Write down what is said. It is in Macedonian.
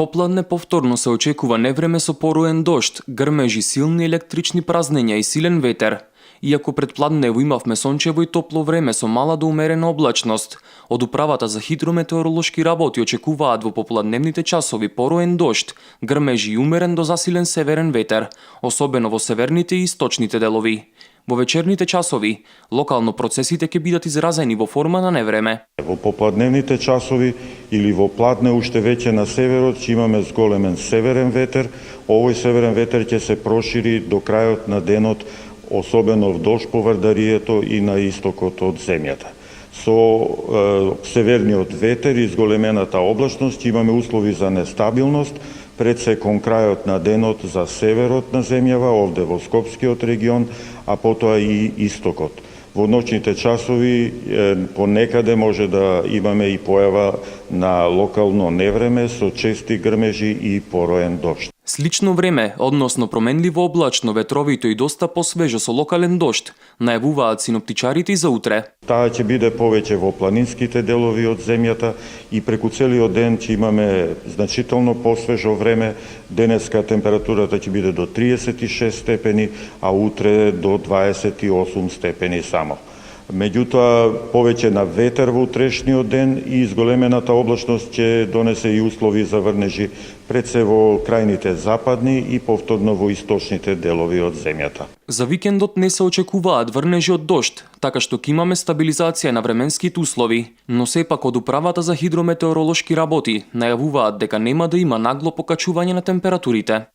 Попладне повторно се очекува невреме со пороен дожд, грмежи, силни електрични празнења и силен ветер. Иако пред пладнево имавме сончево и топло време со мала до умерена облачност, од управата за хидрометеоролошки работи очекуваат во попладневните часови пороен дожд, грмежи и умерен до засилен северен ветер, особено во северните и источните делови. Во вечерните часови, локално процесите ќе бидат изразени во форма на невреме. Во попладневните часови или во пладне уште веќе на северот ќе имаме зголемен северен ветер. Овој северен ветер ќе се прошири до крајот на денот, особено вдолж поврдарието и на истокот од земјата. Со северниот ветер и зголемената облачност имаме услови за нестабилност, пред се кон крајот на денот за северот на земјава, овде во Скопскиот регион, а потоа и истокот. Во ноќните часови понекаде може да имаме и појава на локално невреме со чести грмежи и пороен дожд. Слично време, односно променливо облачно, ветровито и доста посвежо со локален дожд, најавуваат синоптичарите и за утре. Таа ќе биде повеќе во планинските делови од земјата и преку целиот ден ќе имаме значително посвежо време. Денеска температурата ќе биде до 36 степени, а утре до 28 степени само. Меѓутоа, повеќе на ветер во утрешниот ден и зголемената облачност ќе донесе и услови за врнежи пред се во крајните западни и повторно во источните делови од земјата. За викендот не се очекуваат врнежи од дожд, така што ќе имаме стабилизација на временските услови, но сепак од управата за хидрометеоролошки работи најавуваат дека нема да има нагло покачување на температурите.